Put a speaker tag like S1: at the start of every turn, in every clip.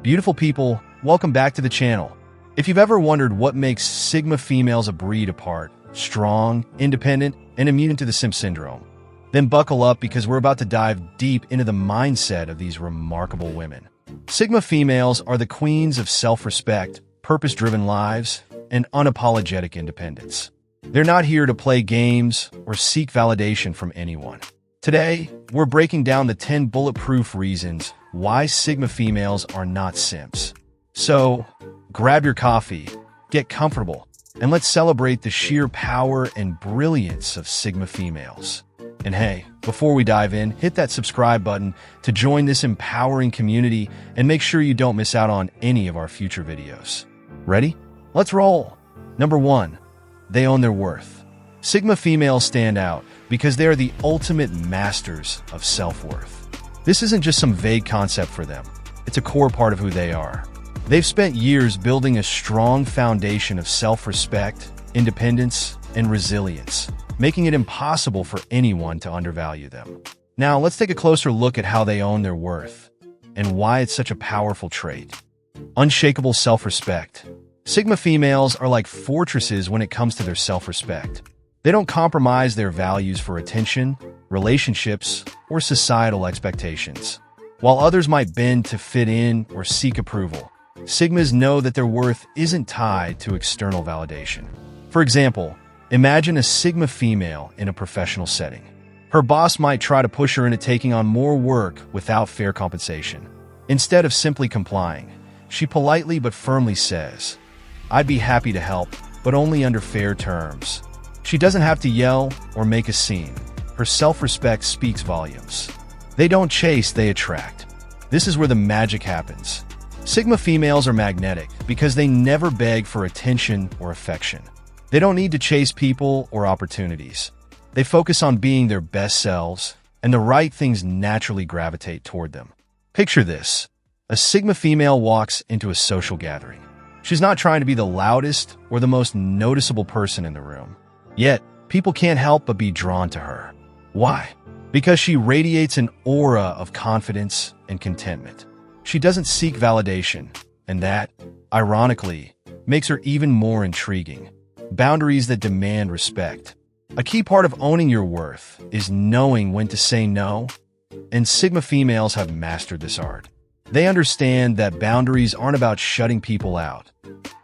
S1: Beautiful people, welcome back to the channel. If you've ever wondered what makes Sigma females a breed apart, strong, independent, and immune to the Simps syndrome, then buckle up because we're about to dive deep into the mindset of these remarkable women. Sigma females are the queens of self-respect, purpose-driven lives, and unapologetic independence. They're not here to play games or seek validation from anyone. Today, we're breaking down the 10 bulletproof reasons why Sigma females are not simps. So, grab your coffee, get comfortable, and let's celebrate the sheer power and brilliance of Sigma females. And hey, before we dive in, hit that subscribe button to join this empowering community and make sure you don't miss out on any of our future videos. Ready? Let's roll! Number 1. They own their worth. Sigma females stand out because they are the ultimate masters of self-worth. This isn't just some vague concept for them. It's a core part of who they are. They've spent years building a strong foundation of self-respect, independence, and resilience, making it impossible for anyone to undervalue them. Now, let's take a closer look at how they own their worth and why it's such a powerful trait. Unshakable self-respect. Sigma females are like fortresses when it comes to their self-respect. They don't compromise their values for attention, relationships, or societal expectations. While others might bend to fit in or seek approval, Sigmas know that their worth isn't tied to external validation. For example, imagine a Sigma female in a professional setting. Her boss might try to push her into taking on more work without fair compensation. Instead of simply complying, she politely but firmly says, "I'd be happy to help, but only under fair terms." She doesn't have to yell or make a scene. Her self-respect speaks volumes. They don't chase, they attract. This is where the magic happens. Sigma females are magnetic because they never beg for attention or affection. They don't need to chase people or opportunities. They focus on being their best selves, and the right things naturally gravitate toward them. Picture this. A Sigma female walks into a social gathering. She's not trying to be the loudest or the most noticeable person in the room. Yet, people can't help but be drawn to her. Why? Because she radiates an aura of confidence and contentment. She doesn't seek validation, and that, ironically, makes her even more intriguing. Boundaries that demand respect. A key part of owning your worth is knowing when to say no, and Sigma females have mastered this art. They understand that boundaries aren't about shutting people out.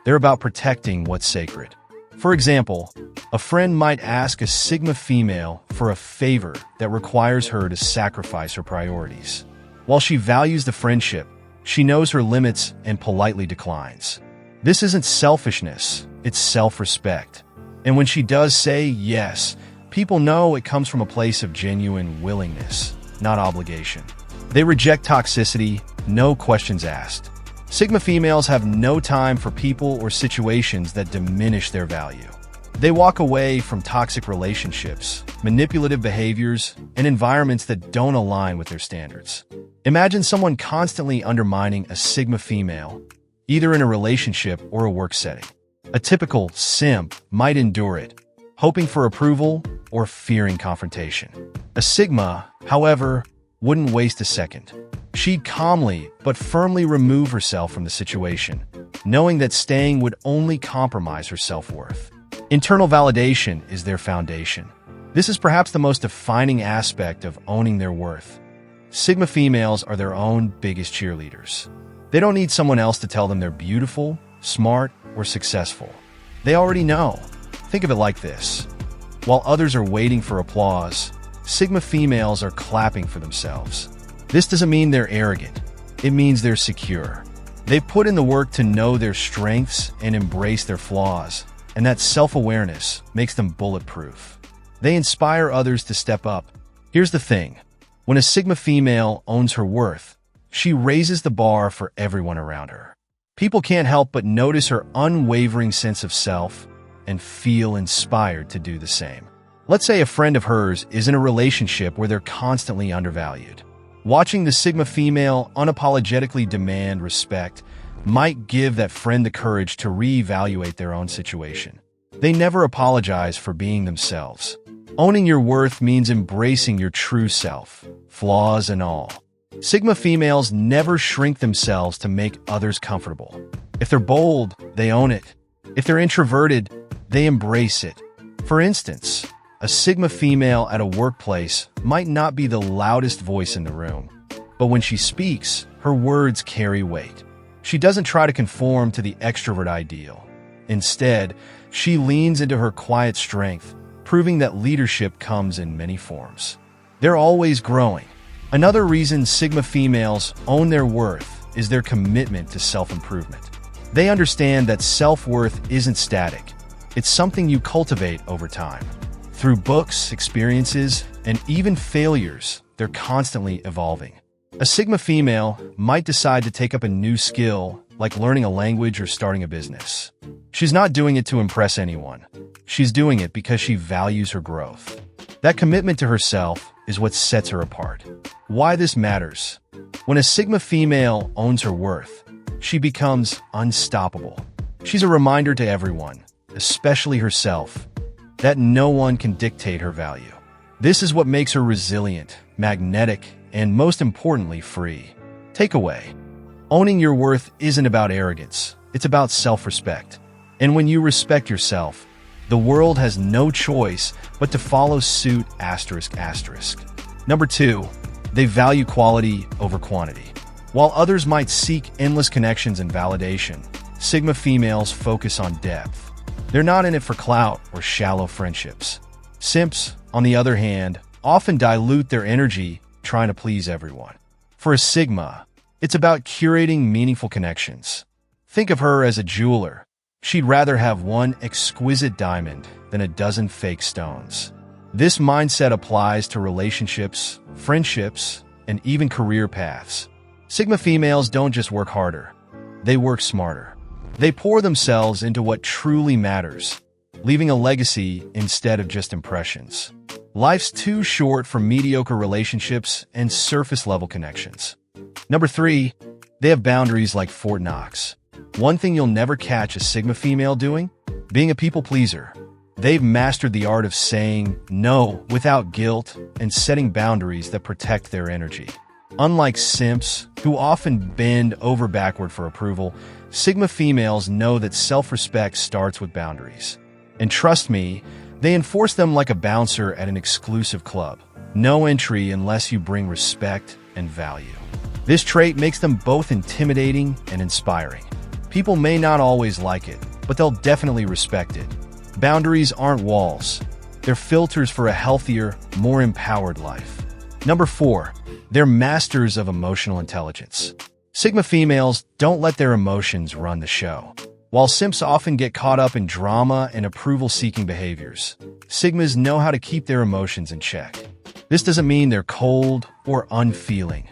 S1: They're about protecting what's sacred. For example, a friend might ask a Sigma female for a favor that requires her to sacrifice her priorities. While she values the friendship, she knows her limits and politely declines. This isn't selfishness, it's self-respect. And when she does say yes, people know it comes from a place of genuine willingness, not obligation. They reject toxicity, no questions asked. Sigma females have no time for people or situations that diminish their value. They walk away from toxic relationships, manipulative behaviors, and environments that don't align with their standards. Imagine someone constantly undermining a Sigma female, either in a relationship or a work setting. A typical simp might endure it, hoping for approval or fearing confrontation. A Sigma, however, wouldn't waste a second. She'd calmly but firmly remove herself from the situation, knowing that staying would only compromise her self-worth. Internal validation is their foundation. This is perhaps the most defining aspect of owning their worth. Sigma females are their own biggest cheerleaders. They don't need someone else to tell them they're beautiful, smart, or successful. They already know. Think of it like this. While others are waiting for applause, Sigma females are clapping for themselves. This doesn't mean they're arrogant. It means they're secure. They've put in the work to know their strengths and embrace their flaws, and that self-awareness makes them bulletproof. They inspire others to step up. Here's the thing. When a Sigma female owns her worth, she raises the bar for everyone around her. People can't help but notice her unwavering sense of self and feel inspired to do the same. Let's say a friend of hers is in a relationship where they're constantly undervalued. Watching the Sigma female unapologetically demand respect might give that friend the courage to reevaluate their own situation. They never apologize for being themselves. Owning your worth means embracing your true self, flaws and all. Sigma females never shrink themselves to make others comfortable. If they're bold, they own it. If they're introverted, they embrace it. For instance, a Sigma female at a workplace might not be the loudest voice in the room, but when she speaks, her words carry weight. She doesn't try to conform to the extrovert ideal. Instead, she leans into her quiet strength, proving that leadership comes in many forms. They're always growing. Another reason Sigma females own their worth is their commitment to self-improvement. They understand that self-worth isn't static. It's something you cultivate over time. Through books, experiences, and even failures, they're constantly evolving. A Sigma female might decide to take up a new skill, like learning a language or starting a business. She's not doing it to impress anyone. She's doing it because she values her growth. That commitment to herself is what sets her apart. Why this matters? When a Sigma female owns her worth, she becomes unstoppable. She's a reminder to everyone, especially herself, that no one can dictate her value. This is what makes her resilient, magnetic, and most importantly, free. Takeaway: owning your worth isn't about arrogance, it's about self-respect. And when you respect yourself, the world has no choice but to follow suit. Number 2, they value quality over quantity. While others might seek endless connections and validation, Sigma females focus on depth. They're not in it for clout or shallow friendships. Simps, on the other hand, often dilute their energy trying to please everyone. For a Sigma, it's about curating meaningful connections. Think of her as a jeweler. She'd rather have one exquisite diamond than a dozen fake stones. This mindset applies to relationships, friendships, and even career paths. Sigma females don't just work harder, they work smarter. They pour themselves into what truly matters, leaving a legacy instead of just impressions. Life's too short for mediocre relationships and surface-level connections. Number 3, they have boundaries like Fort Knox. One thing you'll never catch a Sigma female doing? Being a people pleaser. They've mastered the art of saying no without guilt and setting boundaries that protect their energy. Unlike Simps, who often bend over backward for approval, Sigma females know that self-respect starts with boundaries. And trust me, they enforce them like a bouncer at an exclusive club. No entry unless you bring respect and value. This trait makes them both intimidating and inspiring. People may not always like it, but they'll definitely respect it. Boundaries aren't walls. They're filters for a healthier, more empowered life. Number 4, they're masters of emotional intelligence. Sigma females don't let their emotions run the show. While Simps often get caught up in drama and approval-seeking behaviors, Sigmas know how to keep their emotions in check. This doesn't mean they're cold or unfeeling.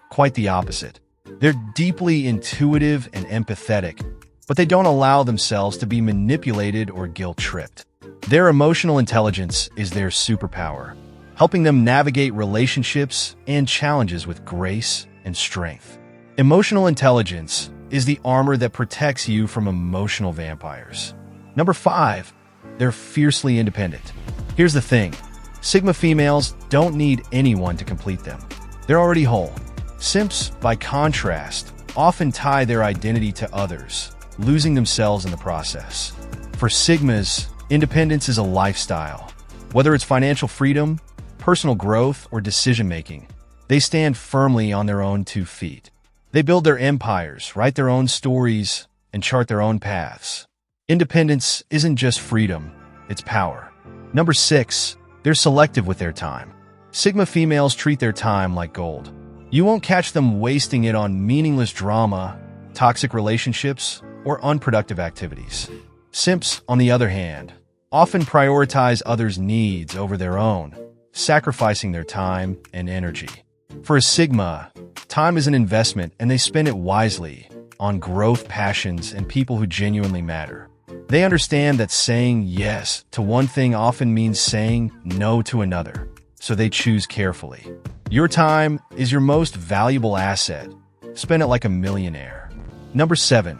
S1: Quite the opposite. They're deeply intuitive and empathetic, but they don't allow themselves to be manipulated or guilt-tripped. Their emotional intelligence is their superpower, helping them navigate relationships and challenges with grace and strength. Emotional intelligence is the armor that protects you from emotional vampires. Number 5, they're fiercely independent. Here's the thing: Sigma females don't need anyone to complete them. They're already whole. Simps, by contrast, often tie their identity to others, losing themselves in the process. For Sigmas, independence is a lifestyle. Whether it's financial freedom, personal growth, or decision-making, they stand firmly on their own 2 feet. They build their empires, write their own stories, and chart their own paths. Independence isn't just freedom, it's power. Number 6, they're selective with their time. Sigma females treat their time like gold. You won't catch them wasting it on meaningless drama, toxic relationships, or unproductive activities. Simps, on the other hand, often prioritize others' needs over their own, sacrificing their time and energy. For a Sigma, time is an investment, and they spend it wisely on growth, passions, and people who genuinely matter. They understand that saying yes to one thing often means saying no to another, so they choose carefully. Your time is your most valuable asset. Spend it like a millionaire. Number 7,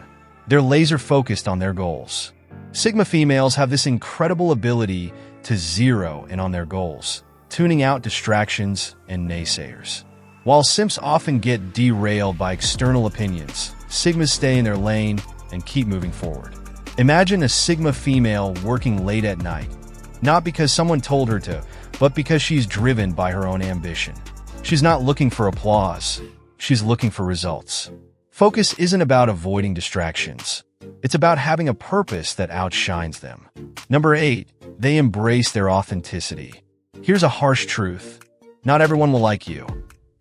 S1: they're laser-focused on their goals. Sigma females have this incredible ability to zero in on their goals, tuning out distractions and naysayers. While Simps often get derailed by external opinions, Sigmas stay in their lane and keep moving forward. Imagine a Sigma female working late at night, not because someone told her to, but because she's driven by her own ambition. She's not looking for applause, she's looking for results. Focus isn't about avoiding distractions. It's about having a purpose that outshines them. Number 8, they embrace their authenticity. Here's a harsh truth. Not everyone will like you,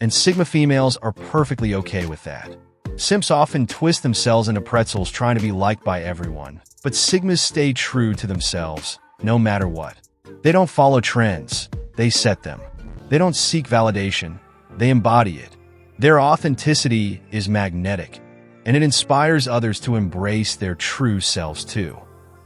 S1: and Sigma females are perfectly okay with that. Simps often twist themselves into pretzels trying to be liked by everyone, but Sigmas stay true to themselves, no matter what. They don't follow trends, they set them. They don't seek validation, they embody it. Their authenticity is magnetic, and it inspires others to embrace their true selves too.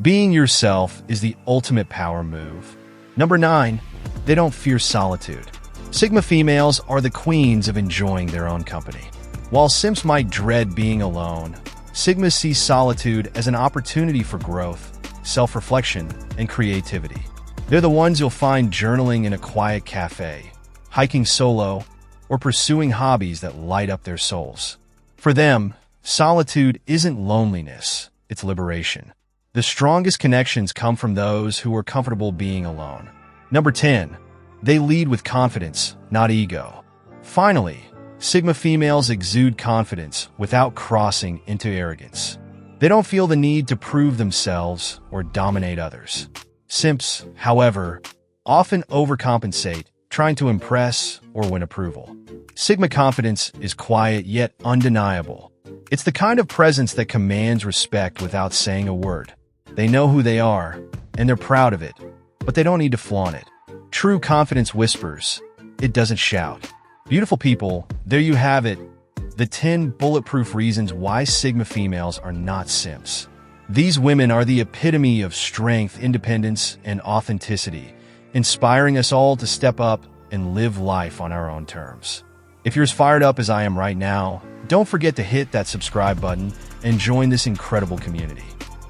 S1: Being yourself is the ultimate power move. Number 9, they don't fear solitude. Sigma females are the queens of enjoying their own company. While Simps might dread being alone, Sigmas see solitude as an opportunity for growth, self-reflection, and creativity. They're the ones you'll find journaling in a quiet cafe, hiking solo, or pursuing hobbies that light up their souls. For them, solitude isn't loneliness, it's liberation. The strongest connections come from those who are comfortable being alone. Number 10, they lead with confidence, not ego. Finally, Sigma females exude confidence without crossing into arrogance. They don't feel the need to prove themselves or dominate others. Simps, however, often overcompensate, trying to impress or win approval. Sigma confidence is quiet yet undeniable. It's the kind of presence that commands respect without saying a word. They know who they are, and they're proud of it, but they don't need to flaunt it. True confidence whispers, it doesn't shout. Beautiful people, there you have it, the 10 bulletproof reasons why Sigma females are not Simps. These women are the epitome of strength, independence, and authenticity, inspiring us all to step up and live life on our own terms. If you're as fired up as I am right now, don't forget to hit that subscribe button and join this incredible community.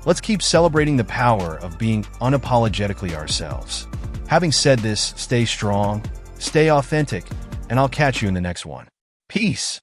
S1: Let's keep celebrating the power of being unapologetically ourselves. Having said this, stay strong, stay authentic, and I'll catch you in the next one. Peace.